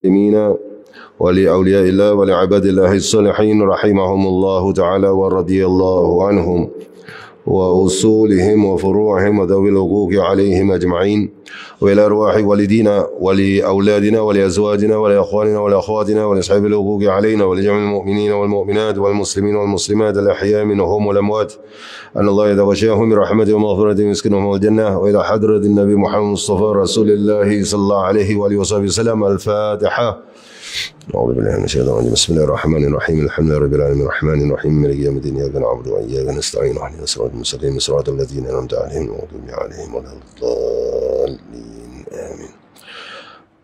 المسلمين ولأولياء الله ولعباد الله الصالحين رحمهم الله تعالى ورضي الله عنهم وأصولهم وفروعهم وذوي الحقوق عليهم أجمعين، وإلى أرواح والدينا ولأولادنا ولأزواجنا ولأخواننا ولأخواتنا ولأصحاب الحقوق علينا ولجميع المؤمنين والمؤمنات والمسلمين والمسلمات الأحياء منهم والأموات أن الله يتغشاهم برحمته ومغفرته ويسكنهم الجنة. وإلى حضرة النبي محمد مصطفى رسول الله صلى الله عليه وآله وصحبه وسلم. الفاتحة. أعوذ بالله من الشيطان الرجيم. بسم الله الرحمن الرحيم. الحمد لله رب العالمين الرحمن الرحيم مالك يوم الدين إياك نعبد وإياك نستعين اهدنا الصراط المستقيم صراط الذين أنعمت عليهم غير المغضوب عليهم ولا الضالين آمين.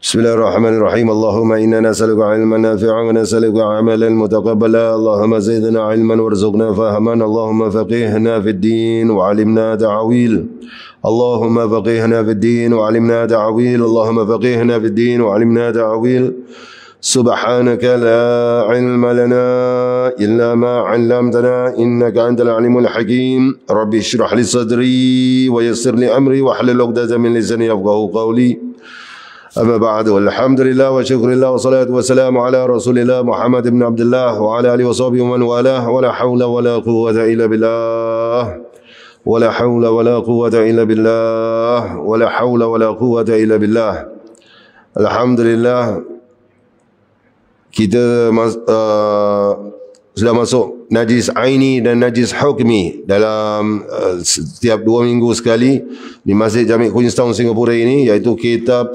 بسم الله الرحمن الرحيم. اللهم إنا نسألك علما نافعا ونسألك عملا متقبلا. اللهم زدنا علما وارزقنا فهما. اللهم فقهنا في الدين وعلمنا تعويل. اللهم فقهنا في الدين وعلمنا تعويل. اللهم فقهنا في الدين وعلمنا تعويل. سبحانك لا علم لنا إلا ما علمتنا إنك أنت العليم الحكيم. ربي اشرح لي صدري ويسر لي أمري واحلل عقدة من لساني يفقهوا قولي. أما بعد، والحمد لله وشكر الله والصلاة والسلام على رسول الله محمد بن عبد الله وعلى آله وصحبه ومن والاه. ولا حول ولا قوة إلا بالله. ولا حول ولا قوة إلا بالله. ولا حول ولا قوة إلا بالله. Alhamdulillah, kita sudah masuk najis aini dan najis hukmi dalam setiap 2 minggu sekali di Masjid Jami' Queenstown Singapura ini, iaitu kitab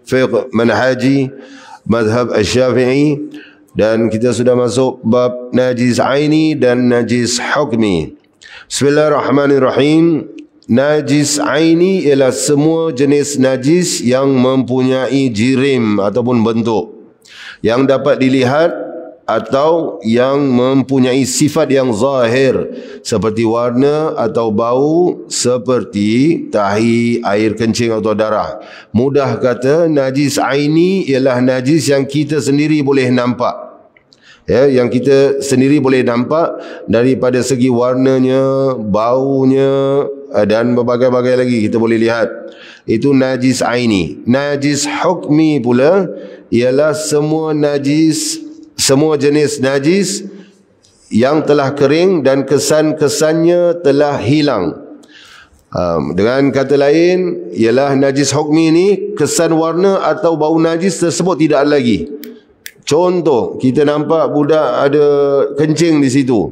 Fiqh Manhaji Madhab Al-Syafi'i, dan kita sudah masuk bab najis aini dan najis hukmi. Bismillahirrahmanirrahim. Najis aini ialah semua jenis najis yang mempunyai jirim ataupun bentuk yang dapat dilihat atau yang mempunyai sifat yang zahir seperti warna atau bau seperti tahi, air kencing atau darah. Mudah kata, najis aini ialah najis yang kita sendiri boleh nampak. Yang kita sendiri boleh nampak daripada segi warnanya, baunya dan berbagai-bagai lagi kita boleh lihat. Itu najis aini. Najis hukmi pula ialah semua jenis najis yang telah kering dan kesan-kesannya telah hilang. Dengan kata lain, ialah najis hukmi ini kesan warna atau bau najis tersebut tidak ada lagi. Contoh, kita nampak budak ada kencing di situ.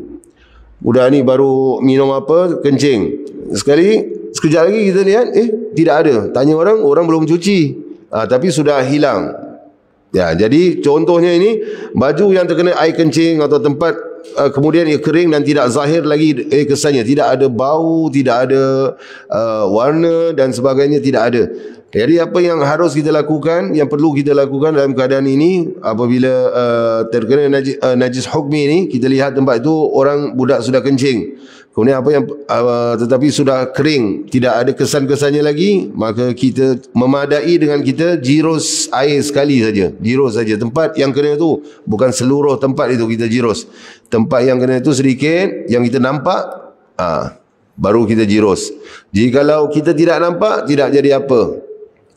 Budak ni baru minum apa, kencing. Sekejap lagi kita lihat, tidak ada. Tanya orang belum cuci. Tapi sudah hilang. Ya, jadi contohnya ini, baju yang terkena air kencing atau tempat kemudian ia kering dan tidak zahir lagi kesannya, tidak ada bau, tidak ada warna dan sebagainya, tidak ada. Jadi apa yang harus kita lakukan, yang perlu kita lakukan dalam keadaan ini, apabila terkena najis hukmi ini, kita lihat tempat itu budak sudah kencing, kemudian apa yang tetapi sudah kering, tidak ada kesan-kesannya lagi, maka kita memadai dengan kita jirus air sekali saja. Jirus saja tempat yang kena itu, bukan seluruh tempat itu kita jirus. Tempat yang kena itu sedikit, yang kita nampak, baru kita jirus. Jikalau kita tidak nampak, tidak jadi apa.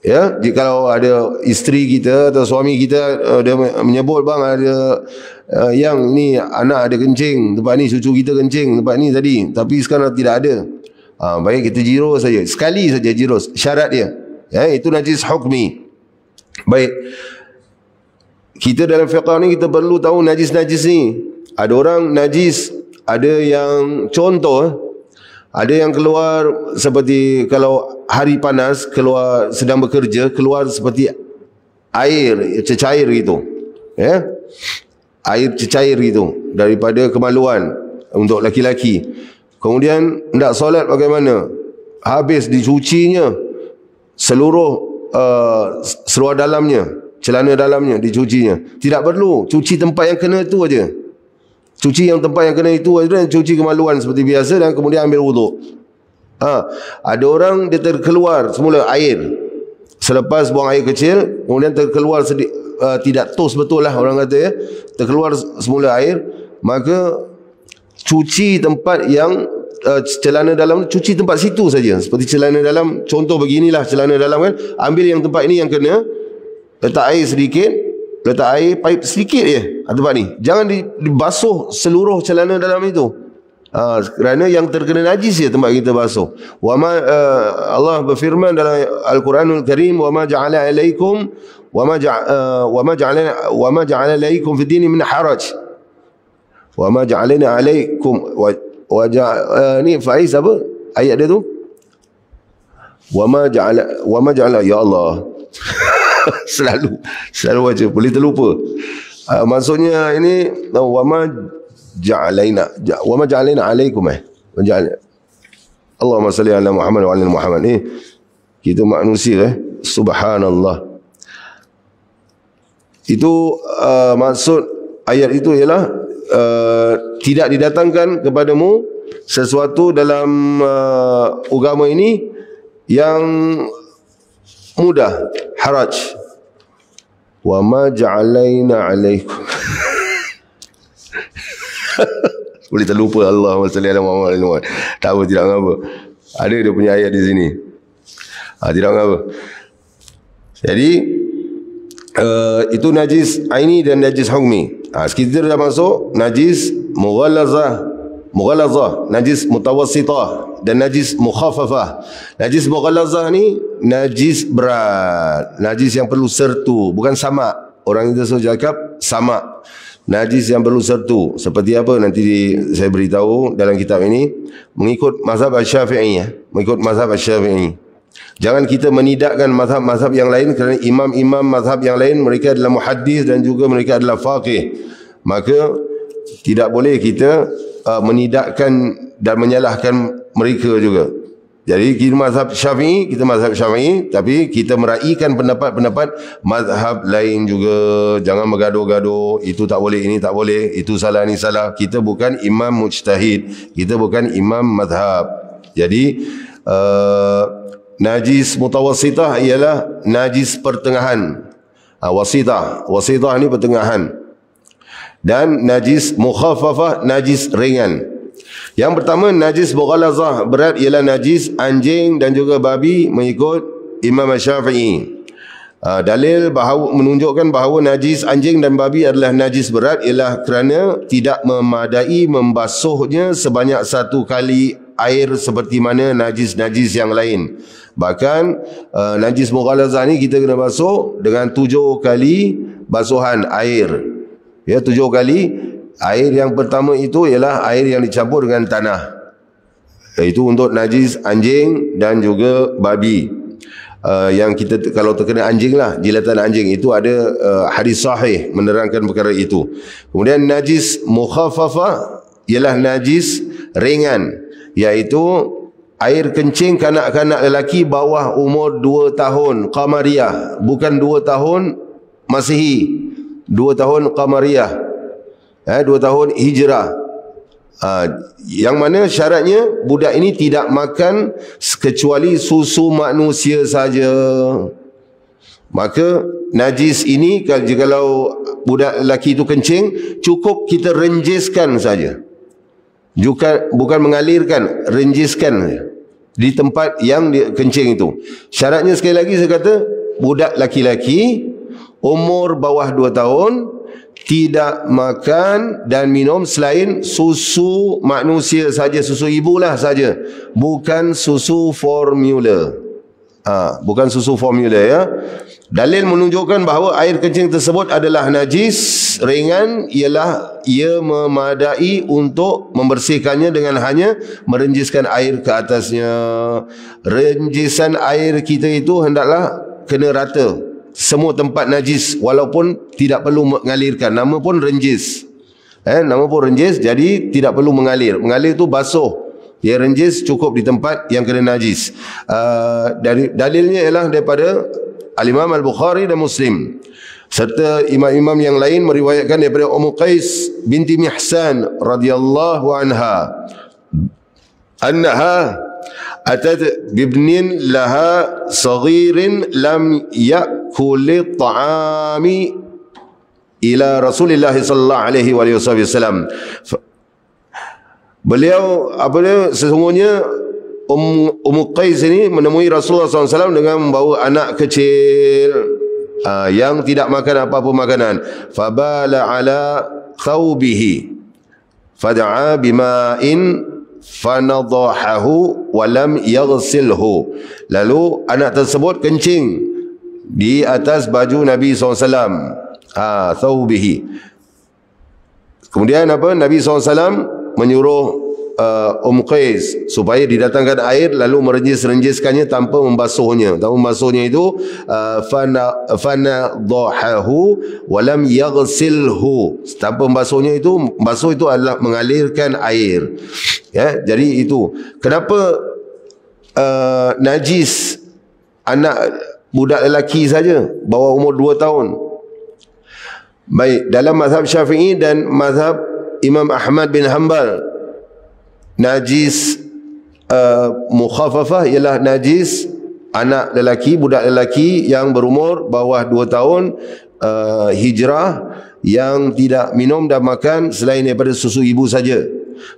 Ya, jikalau ada isteri kita atau suami kita dia menyebut, bang ada yang ni anak ada kencing, tempat ni cucu kita kencing, tempat ni tadi, tapi sekarang tidak ada. Baik kita jirus saja, sekali saja jirus, syarat dia. Ya, itu najis hukmi. Baik, kita dalam fiqh ni kita perlu tahu najis-najis ni. Ada orang najis, ada yang contoh, ada yang keluar seperti kalau hari panas, keluar sedang bekerja, keluar seperti air cecair gitu. Ya, air cecair gitu daripada kemaluan untuk laki-laki. Kemudian hendak solat bagaimana? Habis dicucinya seluruh seluar dalamnya, celana dalamnya dicucinya. Tidak perlu cuci tempat yang kena itu aja. Cuci yang tempat yang kena itu aja dan cuci kemaluan seperti biasa, dan kemudian ambil wuduk. Ada orang dia terkeluar semula air, selepas buang air kecil, kemudian terkeluar tidak tos betul lah orang kata, ya, terkeluar semula air, maka cuci tempat yang celana dalam, cuci tempat situ saja. Seperti celana dalam, contoh beginilah celana dalam kan, ambil yang tempat ini yang kena, letak air sedikit, letak air paip sedikit je tempat ni. Jangan dibasuh seluruh celana dalam itu. Kerana yang terkena najis je tempat kita basuh. Allah berfirman dalam Al-Quranul Karim, wa ma ja'ala alaikum wa ma ja'ala alaikum fi dini min haraj. Wa ma ja'alna alaikum ni Faiz apa ayat dia tu? Wa ma ja'ala ya Allah. selalu baca, boleh terlupa. Maksudnya ini wa ma ja'alaina alaikum Allahumma salli ala Muhammad wa ala Muhammad. Kita manusia subhanallah. Itu maksud ayat itu ialah tidak didatangkan kepadamu sesuatu dalam agama ini yang mudah, haraj. Wa ma ja'alaina alaikum. Boleh terlupa. Allahumma salli ala Muhammad. Tak apa, tidak mengapa. Ada dia punya ayat di sini. Tidak mengapa. Jadi itu najis aini dan najis hukmi. Kita dah masuk najis mughallazah, najis mutawassitah dan najis mukhaffafah. Najis mughallazah ni najis berat, najis yang perlu sertu, bukan sama. Orang itu selalu cakap sama. Najis yang perlu sertu. Seperti apa nanti saya beritahu dalam kitab ini, mengikut mazhab Asy-Syafi'i, mengikut mazhab Asy-Syafi'i. Jangan kita menidakkan mazhab-mazhab yang lain, kerana imam-imam mazhab yang lain mereka adalah muhaddis dan juga mereka adalah faqih. Maka tidak boleh kita menidakkan dan menyalahkan mereka juga. Jadi kita mazhab Syafi'i, kita mazhab Syafi'i, tapi kita meraihkan pendapat-pendapat mazhab lain juga. Jangan bergaduh-gaduh, itu tak boleh, ini tak boleh, itu salah, ini salah. Kita bukan imam mujtahid, kita bukan imam mazhab. Jadi najis mutawassitah ialah najis pertengahan. Wasitah ni pertengahan. Dan najis mukhaffafah, najis ringan. Yang pertama, najis mughallazah, berat, ialah najis anjing dan juga babi mengikut Imam Syafi'i. Dalil menunjukkan bahawa najis anjing dan babi adalah najis berat ialah kerana tidak memadai membasuhnya sebanyak 1 kali air seperti mana najis-najis yang lain. Bahkan najis mughallazah ni kita kena basuh dengan 7 kali basuhan air. Ya, 7 kali. Air yang pertama itu ialah air yang dicampur dengan tanah. Itu untuk najis anjing dan juga babi. Yang kita kalau terkena anjing lah, jilatan anjing, itu ada hadis sahih menerangkan perkara itu. Kemudian najis mukhaffafah ialah najis ringan, iaitu air kencing kanak-kanak lelaki bawah umur 2 tahun qamariyah, bukan 2 tahun Masihi, 2 tahun qamariyah. 2 tahun hijrah. Yang mana syaratnya budak ini tidak makan kecuali susu manusia saja. Maka najis ini kalau budak lelaki itu kencing, cukup kita renjiskan saja. Bukan mengalirkan, renjiskan di tempat yang dia kencing itu. Syaratnya sekali lagi saya kata, budak laki-laki umur bawah 2 tahun tidak makan dan minum selain susu manusia saja, susu ibu lah saja, bukan susu formula. Bukan susu formula, ya. Dalil menunjukkan bahawa air kencing tersebut adalah najis ringan ialah ia memadai untuk membersihkannya dengan hanya merenjiskan air ke atasnya. Renjisan air kita itu hendaklah kena rata semua tempat najis, walaupun tidak perlu mengalirkan. Nama pun renjis, nama pun renjis, jadi tidak perlu mengalir. Mengalir tu basuh, dia renjis cukup di tempat yang kena najis. Dalilnya ialah daripada Al-Imam Al-Bukhari dan Muslim, serta imam-imam yang lain meriwayatkan daripada Ummu Qais binti Mihsan radhiyallahu anha annaha atat bibnin laha saghirin lam ya'kul ta'ami ila Rasulillah sallallahu alaihi wasallam. Beliau sesungguhnya Ummu Qais ini menemui Rasulullah SAW dengan membawa anak kecil. yang tidak makan apa-apa makanan. Fabala ala thawbihi fada'a bima'in fanadahahu walam yaghsilhu. Lalu anak tersebut kencing di atas baju Nabi SAW. Thawbihi. Kemudian apa? Nabi SAW menyuruh Qais supaya didatangkan air lalu merenjis-renjiskannya tanpa membasuhnya. Tanpa membasuhnya itu fanadahahu walam yaghsilhu. Tanpa membasuhnya itu, basuh itu adalah mengalirkan air. Ya, jadi itu kenapa najis anak budak lelaki saja bawah umur 2 tahun. Baik, dalam mazhab Syafi'i dan mazhab Imam Ahmad bin Hanbal, najis mukhafafah ialah najis anak lelaki, budak lelaki yang berumur bawah 2 tahun, hijrah, yang tidak minum dan makan selain daripada susu ibu saja.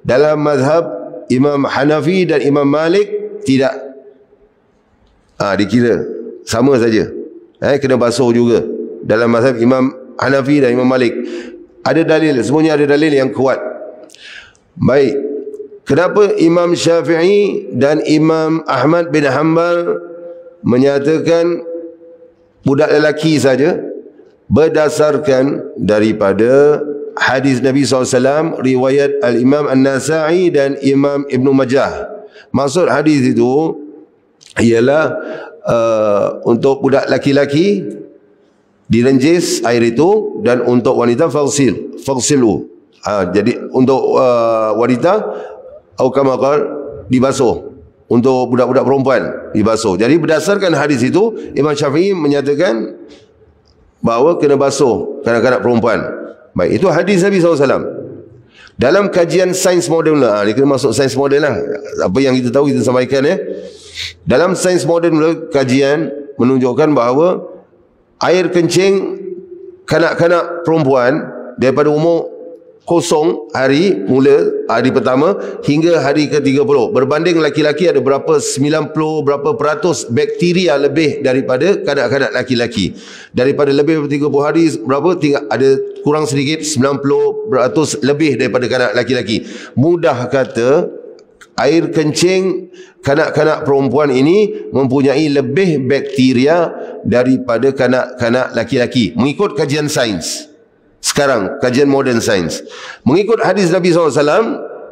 Dalam mazhab Imam Hanafi dan Imam Malik tidak, dikira sama saja, kena basuh juga. Dalam mazhab Imam Hanafi dan Imam Malik ada dalil, semuanya ada dalil yang kuat. Baik, kenapa Imam Syafi'i dan Imam Ahmad bin Hanbal menyatakan budak lelaki saja? Berdasarkan daripada hadis Nabi SAW riwayat Al-Imam An-Nasa'i dan Imam Ibn Majah. Maksud hadis itu ialah untuk budak laki-laki direnjis air itu, dan untuk wanita faghsilu. Jadi untuk wanita aukamakal dibasuh, untuk budak-budak perempuan dibasuh. Jadi berdasarkan hadis itu Imam Syafi'i menyatakan bahawa kena basuh kanak-kanak perempuan. Baik, itu hadis Nabi SAW. Dalam kajian sains moden lah, dia kena masuk sains moden lah. Apa yang kita tahu kita sampaikan ya. Dalam sains moden lah, kajian menunjukkan bahawa air kencing kanak-kanak perempuan daripada umur 0 hari, mula hari pertama hingga hari ke-30, berbanding laki-laki ada berapa 90 berapa peratus bakteria lebih daripada kanak-kanak laki-laki. Daripada lebih daripada 30 hari berapa, tinggal ada kurang sedikit 90% lebih daripada kanak laki-laki. Mudah kata, air kencing kanak-kanak perempuan ini mempunyai lebih bakteria daripada kanak-kanak laki-laki mengikut kajian sains. Sekarang kajian modern sains mengikut hadis Nabi SAW.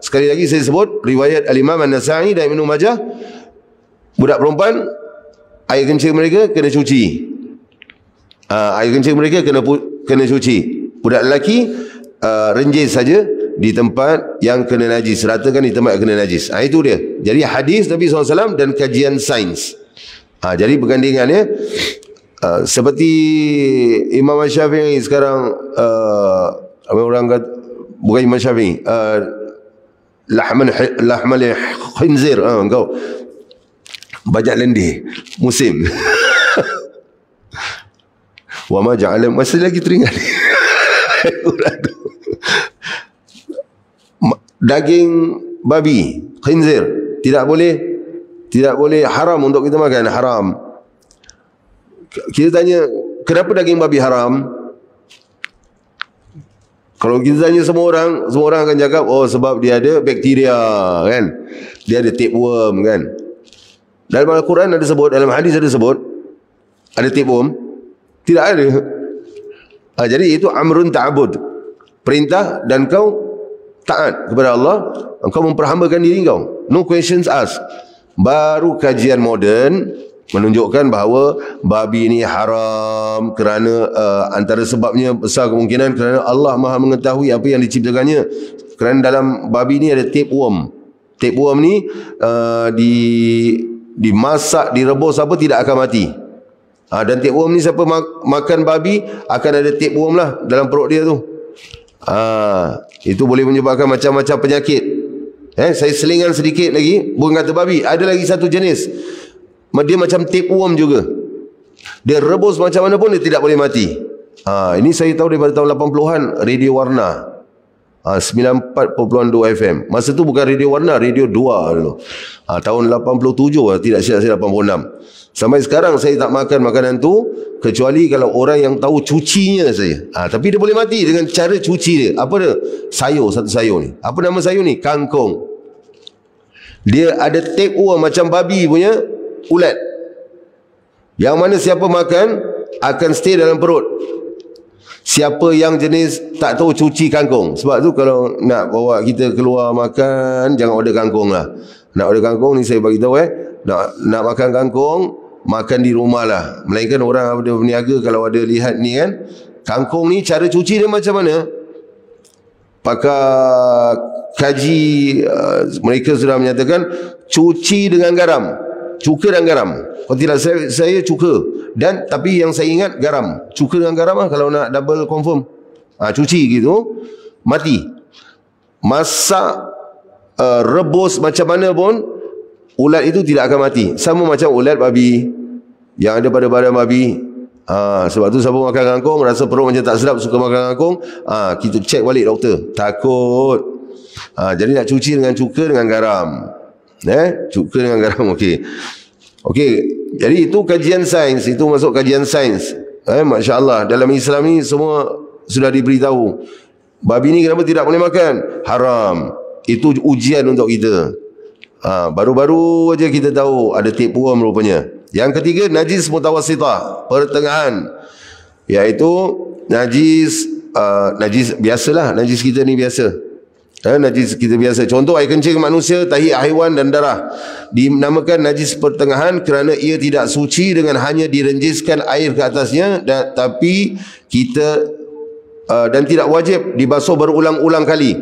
Sekali lagi saya sebut riwayat Al-Imam An-Nasa'i dan Ibn Majah, budak perempuan air kencing mereka kena cuci. Air kencing mereka kena cuci. Budak lelaki renjis saja di tempat yang kena najis, ratakan di tempat yang kena najis. Itu dia. Jadi hadis Nabi SAW dan kajian sains. Jadi bergandingannya seperti Imam Syafi'i sekarang, orang kata, bukan Imam Syafi'i, lahmal khinzir, engkau bajak lendir musim. Wa ma ja'ala, masih lagi teringat. Daging babi khinzir tidak boleh, haram untuk kita makan, haram. Kita tanya, kenapa daging babi haram? Kalau kita tanya semua orang akan cakap, oh sebab dia ada bakteria, kan? Dia ada tapeworm, kan? Dalam Al-Quran ada sebut, dalam hadis ada sebut, ada tapeworm? Tidak ada. Jadi itu amrun ta'abud, perintah dan kau taat kepada Allah, engkau memperhambakan diri kau, no questions asked. Baru kajian moden menunjukkan bahawa babi ini haram kerana antara sebabnya besar kemungkinan kerana Allah Maha mengetahui apa yang diciptakannya. Kerana dalam babi ini ada tapeworm. Tapeworm ni dimasak, direbus apa tidak akan mati. Dan tapeworm ni siapa makan babi akan ada tapeworm lah dalam perut dia tu. Itu boleh menyebabkan macam-macam penyakit. Saya selingan sedikit lagi, bukan kata babi, ada lagi satu jenis, dia macam tapeworm juga. Dia rebus macam mana pun dia tidak boleh mati. Ini saya tahu daripada tahun 80-an, radio warna. 94.2 FM. Masa tu bukan radio warna, radio 2 dulu. Tahun 87 lah, tidak silap-silap 86. Sampai sekarang saya tak makan makanan tu kecuali kalau orang yang tahu cucinya saya. Tapi dia boleh mati dengan cara cuci dia. Apa dia? Sayur, satu sayur ni. Apa nama sayur ni? Kangkung. Dia ada tape macam babi punya ulat. Yang mana siapa makan akan stay dalam perut. Siapa yang jenis tak tahu cuci kangkung. Sebab tu kalau nak bawa kita keluar makan, jangan order kangkung lah. Nak order kangkung ni saya bagi tahu nak makan kangkung, makan di rumah lah. Melainkan orang ada berniaga kalau ada lihat ni kan, kangkung ni cara cuci dia macam mana? Pakar kaji mereka sudah menyatakan cuci dengan garam, cuka dan garam. Kalau tidak saya cuka, dan tapi yang saya ingat garam, cuka dengan garam lah kalau nak double confirm. Cuci gitu, mati. Masak, rebus macam mana pun ulat itu tidak akan mati. Sama macam ulat babi yang ada pada badan babi. Sebab tu siapa makan kangkung rasa perut macam tak sedap, suka makan kangkung, kita cek balik doktor, takut. Jadi nak cuci dengan cuka dengan garam. Cuka dengan garam. Okey. Jadi itu kajian sains, itu masuk kajian sains. Masya-Allah, dalam Islam ni semua sudah diberitahu. Babi ni kenapa tidak boleh makan? Haram. Itu ujian untuk kita. Baru-baru aja kita tahu ada tapeworm rupanya. Yang ketiga, najis mutawassitah, pertengahan, iaitu najis najis biasalah, najis kita ni biasa. Najis kita biasa. Contoh air kencing manusia, tahi haiwan dan darah. Dinamakan najis pertengahan kerana ia tidak suci dengan hanya direnjiskan air ke atasnya, tapi kita dan tidak wajib dibasuh berulang-ulang kali.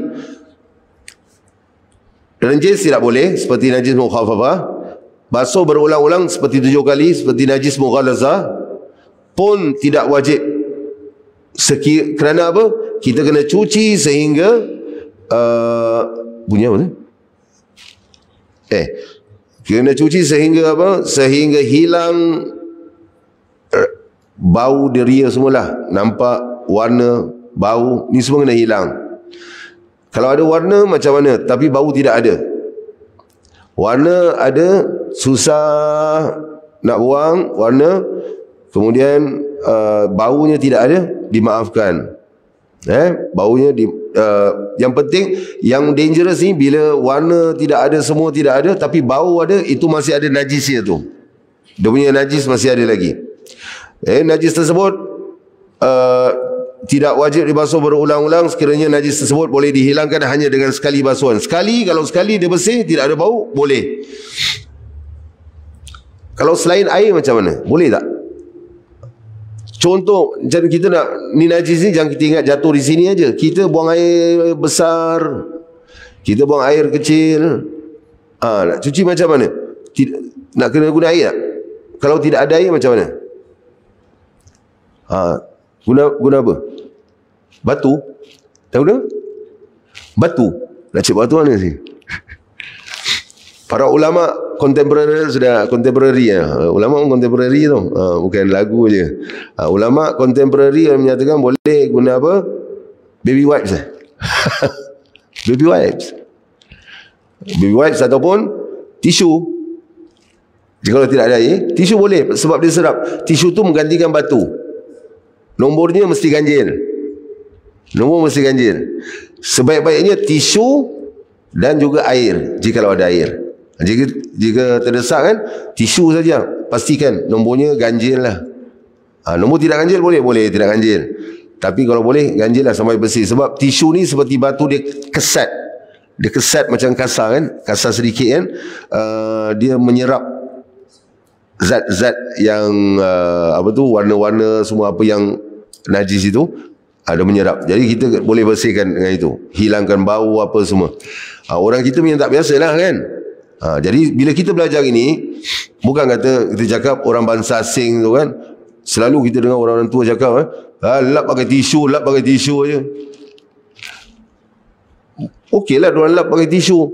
Renjis tidak boleh seperti najis mukhaffafah. Basuh berulang-ulang seperti 7 kali seperti najis mughalazah pun tidak wajib. Kerana apa? Kita kena cuci sehingga bunyi apa tu? Kena cuci sehingga apa? Sehingga hilang bau deria semualah. Nampak warna, bau ni semua kena hilang. Kalau ada warna macam mana, tapi bau tidak ada. Warna ada, susah nak buang warna, kemudian baunya tidak ada, dimaafkan. Baunya yang penting, yang dangerous ni bila warna tidak ada, semua tidak ada, tapi bau ada, itu masih ada najisnya tu. Dia punya najis masih ada lagi. Najis tersebut tidak wajib dibasuh berulang-ulang. Sekiranya najis tersebut boleh dihilangkan hanya dengan sekali basuhan. Kalau sekali dia bersih, tidak ada bau, boleh. Kalau selain air macam mana? Boleh tak? Contoh, macam kita nak, ni najis ni jangan kita ingat jatuh di sini aja. Kita buang air besar, kita buang air kecil. Nak cuci macam mana? Nak kena guna air tak? Kalau tidak ada air macam mana? Guna apa? Batu. Tahu tak? Batu. Nak cek batu mana sih? Para ulama kontemporari sudah kontemporari ulama kontemporari tu, bukan lagu je. Ulama kontemporari yang menyatakan boleh guna apa? Baby wipes. Baby wipes. Baby wipes ataupun tisu. Jika kalau tidak ada air, tisu boleh sebab dia serap. Tisu tu menggantikan batu. Nombornya mesti ganjil. Nombor mesti ganjil. Sebaik-baiknya tisu dan juga air jika ada air. Jika terdesak kan, tisu saja. Pastikan nombornya ganjil lah. Nombor tidak ganjil boleh tidak ganjil. Tapi kalau boleh ganjil lah sampai bersih. Sebab tisu ni seperti batu, dia kesat. Dia kesat macam kasar kan, kasar sedikit kan. Dia menyerap zat-zat yang apa tu, warna-warna semua apa yang najis itu ada menyerap. Jadi kita boleh bersihkan dengan itu, hilangkan bau apa semua. Orang kita memang tak biasalah kan. Jadi bila kita belajar ini, bukan kata kita cakap orang bangsa asing tu kan, selalu kita dengar orang-orang tua cakap lap pakai tisu aja. Okeylah diorang lap pakai tisu,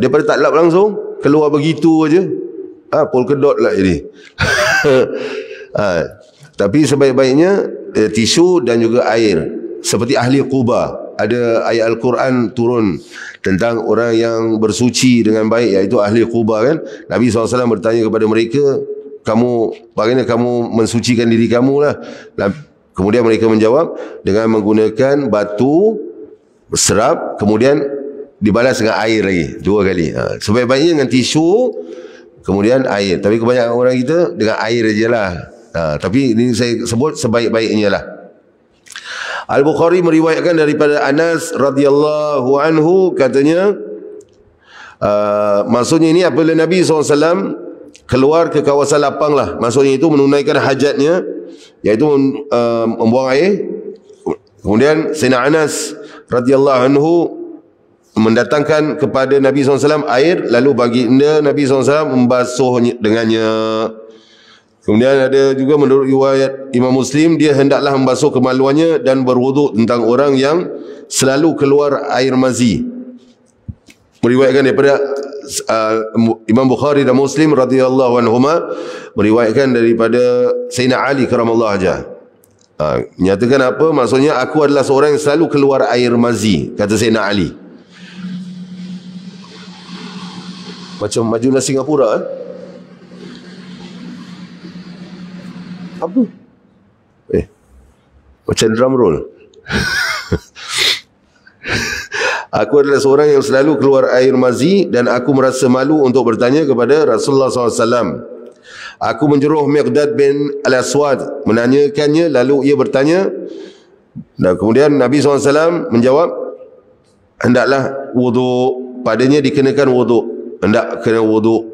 daripada tak lap langsung keluar begitu aja, polka dot lah jadi. Tapi sebaik-baiknya tisu dan juga air. Seperti ahli Quba. ada ayat Al-Quran turun tentang orang yang bersuci dengan baik, iaitu ahli Quba kan. Nabi SAW bertanya kepada mereka, kamu bagaimana kamu mensucikan diri kamu lah. Kemudian mereka menjawab dengan menggunakan batu serap, kemudian dibalas dengan air lagi 2 kali. Sebaik-baiknya dengan tisu, kemudian air. Tapi kebanyakan orang kita dengan air je lah. Tapi ini saya sebut sebaik-baiknya lah. Al-Bukhari meriwayatkan daripada Anas radhiyallahu anhu, katanya maksudnya ini apabila Nabi SAW keluar ke kawasan lapang lah, maksudnya itu menunaikan hajatnya, iaitu membuang air. Kemudian Sayyidina Anas radhiyallahu anhu mendatangkan kepada Nabi SAW air, lalu baginda Nabi SAW membasuh dengannya. Kemudian ada juga menurut riwayat Imam Muslim, dia hendaklah membasuh kemaluannya dan berwuduk tentang orang yang selalu keluar air mazi. Meriwayatkan daripada Imam Bukhari dan Muslim radhiyallahu anhuma, meriwayatkan daripada Sayyidina Ali karamallahu wajhah. Menyatakan apa? Maksudnya, aku adalah seorang yang selalu keluar air mazi, kata Sayyidina Ali. Macam majulah Singapura apa? Macam drum roll. Aku adalah seorang yang selalu keluar air mazi dan aku merasa malu untuk bertanya kepada Rasulullah SAW. Aku menjuruh Miqdad bin Al-Aswad menanyakannya, lalu ia bertanya, dan kemudian Nabi SAW menjawab, hendaklah wuduk, padanya dikenakan wuduk, hendak kena wuduk.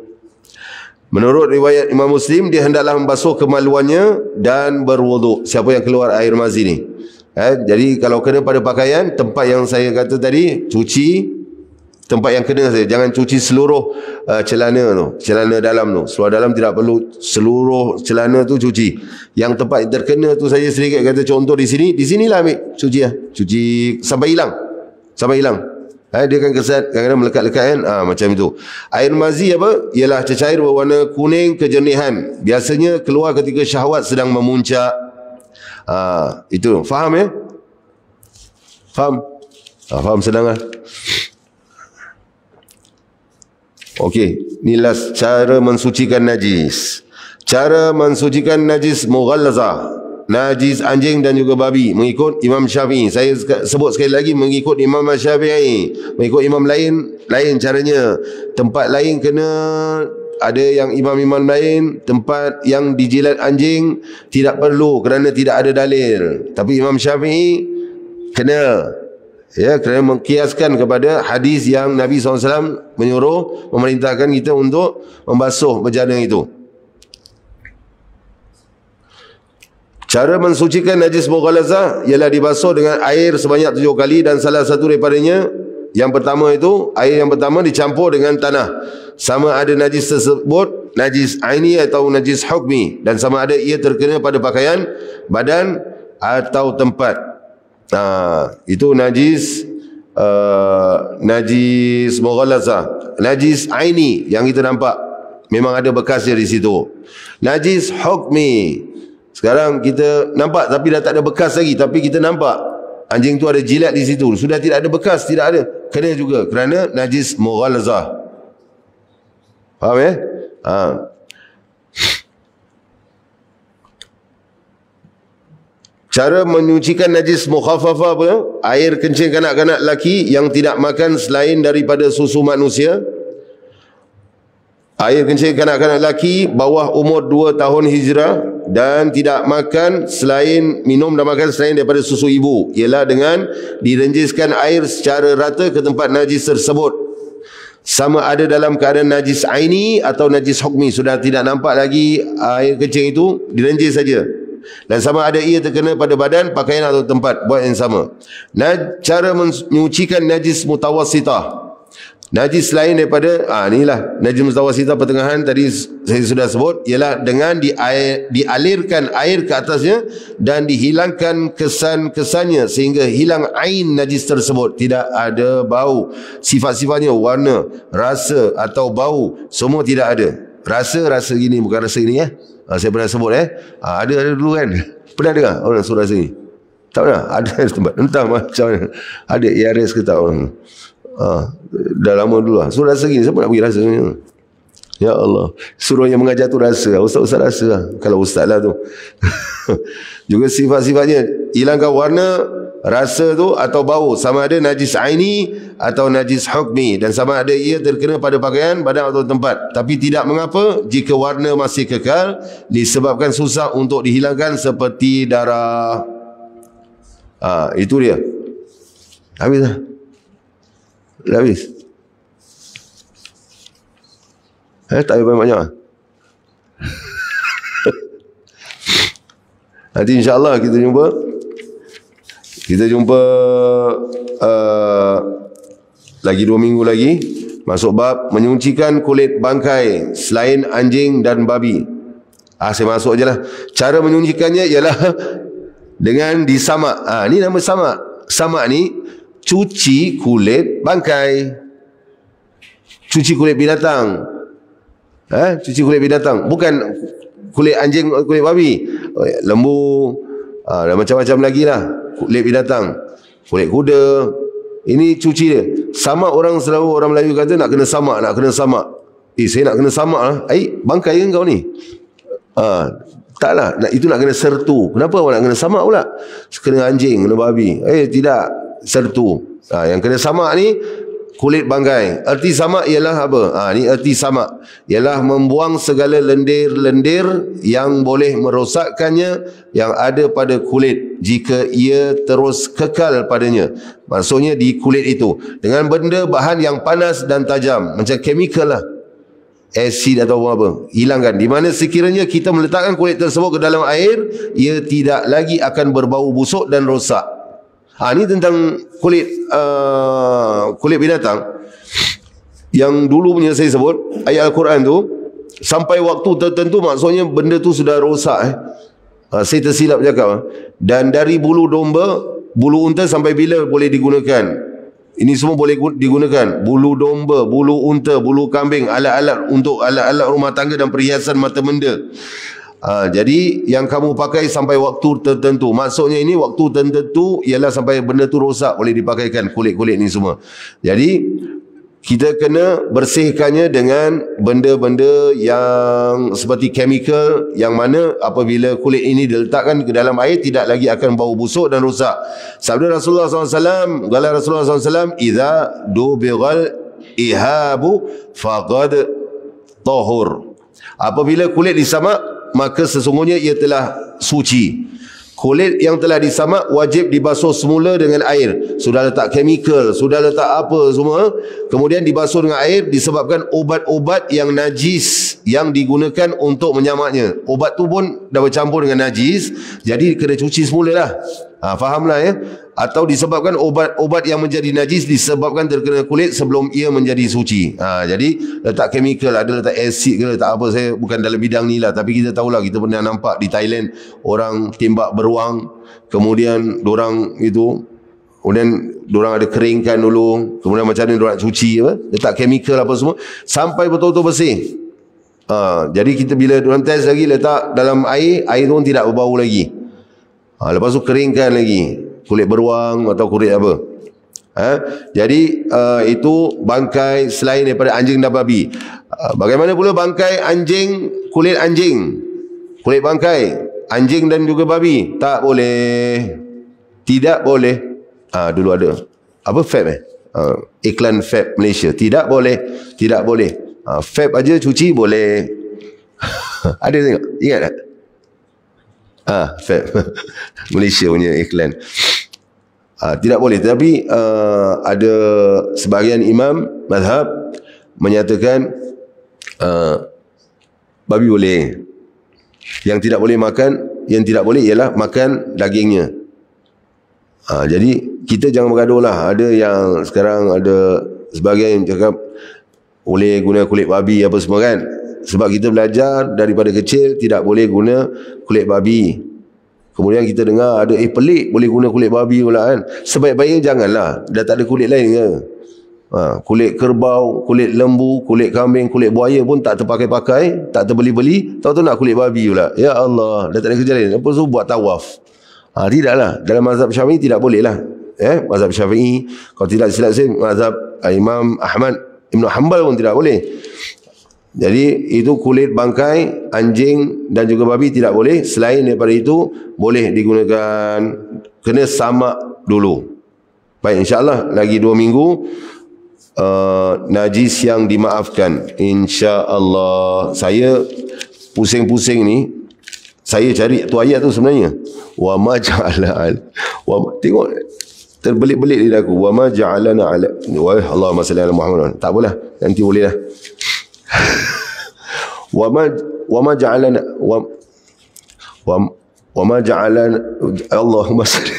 Menurut riwayat Imam Muslim, dia hendaklah membasuh kemaluannya dan berwuduk. Siapa yang keluar air mazi ni? Jadi kalau kena pada pakaian, tempat yang saya kata tadi, cuci tempat yang kena saja. Jangan cuci seluruh celana tu, celana dalam tu. Seluruh dalam tidak perlu seluruh celana tu cuci. Yang tempat yang terkena tu saja sedikit, kata contoh di sinilah ambil cuci lah. Cuci sampai hilang. Sampai hilang. Dia kan kesan, kadang-kadang melekat-lekat kan. Macam itu. Air mazi apa? Ialah cecair berwarna kuning kejernihan. Biasanya keluar ketika syahwat sedang memuncak. Itu. Faham ya? Faham? Faham senang lah. Okey. Inilah cara mensucikan najis. Cara mensucikan najis mughallazah, najis anjing dan juga babi, mengikut Imam Syafi'i. Saya sebut sekali lagi, mengikut Imam Syafi'i. Mengikut imam lain caranya. Tempat lain kena, ada yang imam-imam lain tempat yang dijilat anjing tidak perlu kerana tidak ada dalil. Tapi Imam Syafi'i kena, ya, kerana mengkiaskan kepada hadis yang Nabi SAW menyuruh, memerintahkan kita untuk membasuh bejana itu. Cara mensucikan najis mughallazah ialah dibasuh dengan air sebanyak 7 kali, dan salah satu daripadanya, yang pertama itu, air yang pertama dicampur dengan tanah. Sama ada najis tersebut najis aini atau najis hukmi, dan sama ada ia terkena pada pakaian, badan atau tempat. Itu najis najis mughallazah. Najis aini yang kita nampak, memang ada bekasnya di situ. Najis hukmi, sekarang kita nampak tapi dah tak ada bekas lagi, tapi kita nampak anjing tu ada jilat di situ, sudah tidak ada bekas, tidak ada, kena juga kerana najis mughallazah. Faham ya? Cara menyucikan najis mukhaffafah apa? Air kencing kanak-kanak lelaki yang tidak makan selain daripada susu manusia. Air kencing kanak-kanak lelaki bawah umur 2 tahun hijrah dan tidak makan selain, minum dan makan selain daripada susu ibu, ialah dengan direnjiskan air secara rata ke tempat najis tersebut, sama ada dalam keadaan najis aini atau najis hukmi. Sudah tidak nampak lagi air kencing itu, direnjis saja, dan sama ada ia terkena pada badan, pakaian atau tempat, buat yang sama. Cara menyucikan najis mutawassitah, najis lain daripada inilah najis mutawassitah pertengahan, tadi saya sudah sebut, ialah dengan dialirkan air ke atasnya dan dihilangkan kesan-kesannya sehingga hilang ain najis tersebut. Tidak ada bau, sifat-sifatnya, warna, rasa atau bau, semua tidak ada. Rasa gini, bukan rasa ini ya. Saya pernah sebut ada dulu kan. Pernah dengar orang suruh rasa ni? Tak pernah? Ada tempat. Entah macam mana. Ada ARS ke tak? Dah lama dulu lah. So rasa gini, siapa nak pergi rasa ni? Ya Allah. Suruh yang mengajar tu rasa. Ustaz rasa lah. Kalau ustaz lah tu. Juga sifat-sifatnya. Hilangkan warna, rasa tu atau bau. Sama ada najis aini atau najis hukmi. Dan sama ada ia terkena pada pakaian, badan atau tempat. Tapi tidak mengapa jika warna masih kekal, disebabkan susah untuk dihilangkan seperti darah. Itu dia. Habis dah. Dah habis. Tak payah banyak. Nanti insyaAllah kita jumpa. Kita jumpa lagi 2 minggu lagi. Masuk bab menyucikan kulit bangkai selain anjing dan babi. Saya masuk je lah. Cara menyucikannya ialah dengan disamak. Ni nama samak. Samak ni cuci kulit bangkai. Cuci kulit binatang. Cuci kulit binatang. Bukan kulit anjing, kulit babi. Lembu. Dan macam-macam lagi lah. Kulit binatang. Kulit kuda. Ini cuci dia. Samak selalu orang Melayu kata nak kena samak, nak kena samak. Saya nak kena samak lah. Bangkai ke kau ni? Taklah, itu nak kena sertu. Kenapa awak nak kena samak pula? Kena anjing, kena babi. Tidak, sertu. Yang kena samak ni kulit bangkai. Erti samak ialah apa? Ni erti samak ialah membuang segala lendir-lendir yang boleh merosakkannya yang ada pada kulit jika ia terus kekal padanya. Maksudnya di kulit itu dengan benda bahan yang panas dan tajam, macam chemical lah, asid atau apa, hilangkan. Di mana sekiranya kita meletakkan kulit tersebut ke dalam air, ia tidak lagi akan berbau busuk dan rosak. Ini tentang kulit kulit binatang. Yang dulu punya saya sebut ayat Al-Quran tu, sampai waktu tertentu maksudnya benda tu sudah rosak. Saya tersilap cakap. Dan dari bulu domba, bulu unta sampai bila boleh digunakan? Ini semua boleh digunakan. Bulu domba, bulu unta, bulu kambing, alat-alat untuk alat-alat rumah tangga dan perhiasan mata benda. Jadi yang kamu pakai sampai waktu tertentu. Maksudnya ini waktu tertentu ialah sampai benda tu rosak boleh dipakaikan kulit-kulit ni semua. Jadi kita kena bersihkannya dengan benda-benda yang seperti chemical, yang mana apabila kulit ini diletakkan ke dalam air tidak lagi akan bau busuk dan rosak. Sabda Rasulullah SAW, kala Rasulullah SAW, "Idza dubighal ihabu faqad tahur." Apabila kulit disamak, maka sesungguhnya ia telah suci. Kulit yang telah disamak wajib dibasuh semula dengan air. Sudah letak chemical, sudah letak apa semua, kemudian dibasuh dengan air disebabkan obat-obat yang najis yang digunakan untuk menyamaknya. Obat tu pun dah bercampur dengan najis, jadi kena cuci semula lah. Fahamlah ya. Atau disebabkan obat-obat yang menjadi najis disebabkan terkena kulit sebelum ia menjadi suci. Jadi letak chemical, ada letak asid ke letak apa, saya bukan dalam bidang ni lah, tapi kita tahulah, kita pernah nampak di Thailand orang tembak beruang, kemudian dorang itu, kemudian dorang ada keringkan dulu, kemudian macam mana dorang cuci apa, letak chemical apa semua sampai betul-betul bersih. Jadi kita bila dorang test lagi, letak dalam air tu pun tidak berbau lagi. Lepas tu keringkan lagi kulit beruang atau kulit apa. Jadi itu bangkai selain daripada anjing dan babi. Bagaimana pula bangkai anjing, kulit anjing, kulit bangkai anjing dan juga babi? Tak boleh. Tidak boleh. Dulu ada apa, Fab iklan Fab Malaysia, tidak boleh, tidak boleh. Fab aja cuci boleh. Ada tengok, ingat tak? Fab Malaysia punya iklan. Tidak boleh. Tapi ada sebahagian imam mazhab menyatakan babi boleh. Yang tidak boleh makan, yang tidak boleh ialah makan dagingnya. Jadi kita jangan bergaduh lah. Ada yang sekarang ada sebahagian yang cakap boleh guna kulit babi apa semua kan. Sebab kita belajar daripada kecil tidak boleh guna kulit babi. Kemudian kita dengar ada pelik boleh guna kulit babi pula kan. Sebaik-baiknya janganlah. Dah tak ada kulit lain ke? Kulit kerbau, kulit lembu, kulit kambing, kulit buaya pun tak terpakai-pakai, tak terbeli-beli, tahu-tahu nak kulit babi pula. Ya Allah, dah tak ada kerja lain. Lepas tu buat tawaf. Tidaklah. Dalam mazhab Syafi'i tidak boleh lah. Mazhab Syafi'i, kalau tidak silap saya, mazhab Imam Ahmad Ibn Hanbal pun tidak boleh. Jadi itu kulit bangkai anjing dan juga babi tidak boleh. Selain daripada itu boleh digunakan. Kena samak dulu. Baik, insyaAllah lagi 2 minggu najis yang dimaafkan, insyaAllah. Saya pusing-pusing ni, saya cari tu ayat tu sebenarnya. Wa ma ja'ala, tengok terbelit-belit lidah aku. Wa ma ja'alana ala, wa Allahumma salli ala Muhammad. Tak apalah, nanti boleh lah. wa ma ja'alana wa ma ja'alana Allahumma salli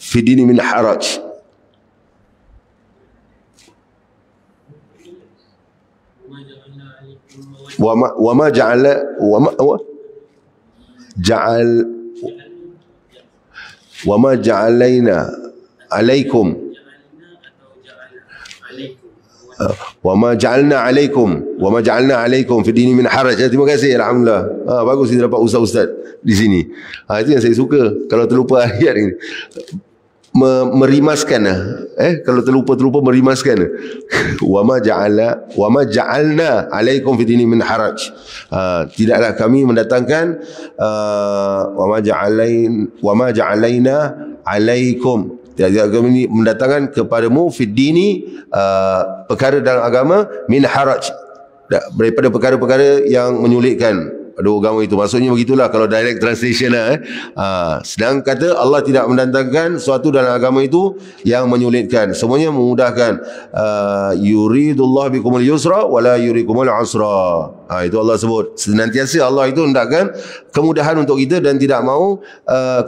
fi dini min haraj. wa ma ja'ala wa ma ja'alaina alaikum wa ma ja'alna alaikum fi dini min haraj. Terima kasih, alhamdulillah. Bagus kita dapat ustaz-ustaz di sini. Itu yang saya suka. Kalau terlupa ayat ini, merimaskan kalau terlupa merimaskan. wa ma ja'alna alaikum fi dini min haraj. Tidaklah kami mendatangkan wa ma ja'alaina alaikum, tidak kami mendatangkan kepadamu fi dini, perkara dalam agama, min haraj, daripada perkara-perkara yang menyulitkan pada agama itu. Maksudnya begitulah kalau direct translation lah. Sedang kata Allah tidak mendatangkan sesuatu dalam agama itu yang menyulitkan, semuanya memudahkan. Yuridullah bikumul yusra wala yurikumul usra. Itu Allah sebut. Senantiasa Allah itu hendakkan kemudahan untuk kita dan tidak mahu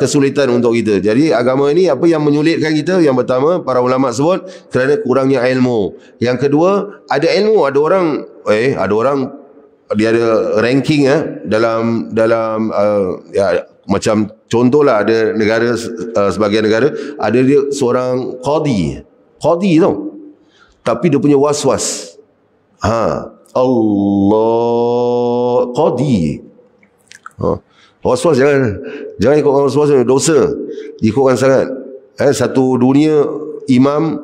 kesulitan untuk kita. Jadi agama ini apa yang menyulitkan kita? Yang pertama, para ulama sebut kerana kurangnya ilmu. Yang kedua, ada ilmu, ada orang dia ada ranking dalam macam contohlah, ada negara, sebagian negara ada dia seorang qadi tau, tapi dia punya was-was. Allah, qadi. Was-was, jangan ikutkan was-was, dosa ikutkan sangat. Satu dunia imam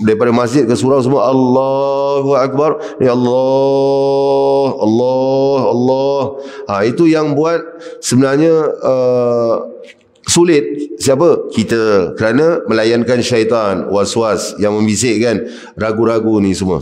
daripada masjid ke surau semua Allahu Akbar, ya Allah. Itu yang buat sebenarnya sulit siapa? Kita, kerana melayankan syaitan, was-was yang membisikkan, ragu-ragu ni semua.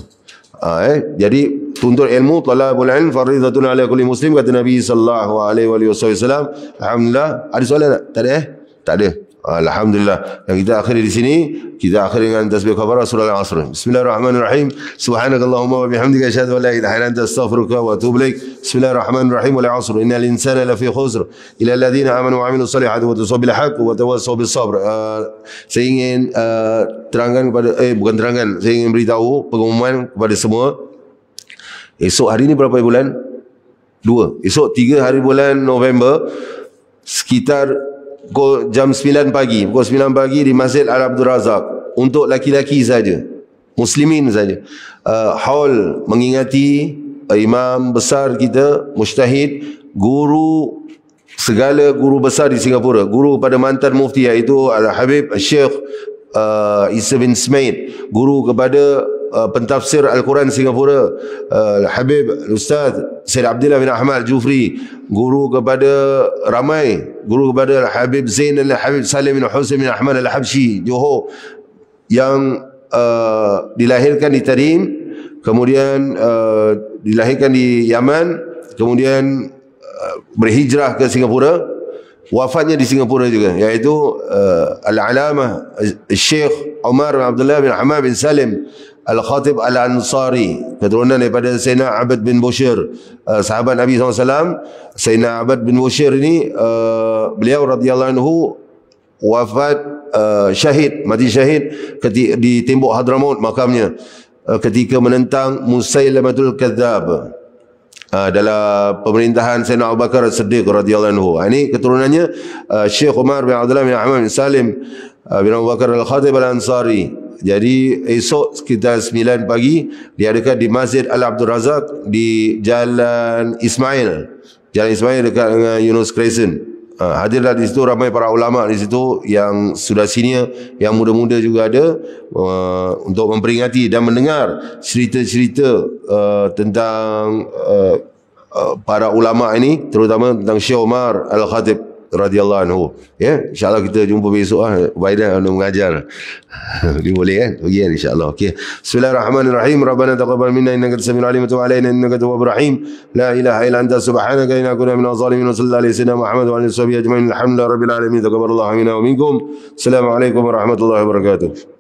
Jadi tuntut ilmu, talabul ilm fardhatun ala kulli muslim, kata Nabi sallallahu alaihi wasallam. Alhamdulillah. Ada soalan tak? Tak ada. Tak ada. Alhamdulillah. Yang kita akhiri di sini, kita akhiri dengan tasbih kafarah surah Al-Asr. Bismillahirrahmanirrahim. Subhanakallahumma wa bihamdika asyhadu an la ilaha illa anta astaghfiruka wa atubu ilaik. Bismillahirrahmanirrahim. Wal 'asr innal insana lafi khusr illa alladhina amanu wa 'amilus solihati wa tawassaw bil haqq wa tawassaw bis sabr. Saya ingin terangkan kepada bukan terangkan, saya ingin beritahu pengumuman kepada semua. Esok hari ni berapa bulan? 2. Esok 3 hari bulan November, sekitar jam 9 pagi, pukul 9 pagi di Masjid Al-Abdul Razak, untuk laki-laki saja, muslimin saja. Haul mengingati imam besar kita, mujtahid, guru, segala guru besar di Singapura, guru kepada mantan mufti iaitu Al-Habib Syekh Isa bin Smaid, guru kepada pentafsir Al-Quran Singapura Habib Ustaz Syed Abdullah bin Ahmad Jufri, guru kepada ramai, guru kepada Habib Zain Al-Habib Salim bin Husain bin Ahmad Al-Habsyi Johor, yang dilahirkan di Tarim, kemudian dilahirkan di Yaman, kemudian berhijrah ke Singapura, wafatnya di Singapura juga, iaitu Al-Alamah Syekh Umar bin Abdullah bin Ahmad bin Salim Al-Khatib Al-Ansari, keturunan daripada Sayyidina Abad bin Bushir, sahabat Nabi SAW. Sayyidina Abad bin Bushir ini beliau radhiyallahu anhu wafat syahid, mati syahid di tembok Hadramaut makamnya, ketika menentang Musailamatul Kadzab dalam pemerintahan Sayyidina Abu Bakar As-Siddiq radhiyallahu anhu. Ini keturunannya Syekh Umar bin Abdullah bin Ahmad bin Salim bin Abu Bakar Al-Khatib Al-Ansari. Jadi esok sekitar 9 pagi diadakan di Masjid Al-Abdul Razak di Jalan Ismail. Jalan Ismail dekat dengan Yunus Crescent. Hadirlah di situ ramai para ulama di situ yang sudah senior, yang muda-muda juga ada, untuk memperingati dan mendengar cerita-cerita tentang para ulama ini, terutama tentang Syekh Umar Al-Khatib radhiyallahu anhu. Ya, insya-Allah kita jumpa besok Baidan nak mengajar. Dia boleh kan? Pergi kan insya-Allah. Okey. Bismillahirrahmanirrahim. Rabbana taqabbal minna innaka antas samiul alim wa tub alaina innaka tawwabur rahim. La ilaha illa anta subhanaka inna kunna minaz zalimin. Sallallahu alaihi wasallam Muhammad wa alihi washabbihi ajmain. Alhamdulillahirabbil alamin. Taqabbalallahu minna wa minkum. Assalamualaikum warahmatullahi wabarakatuh.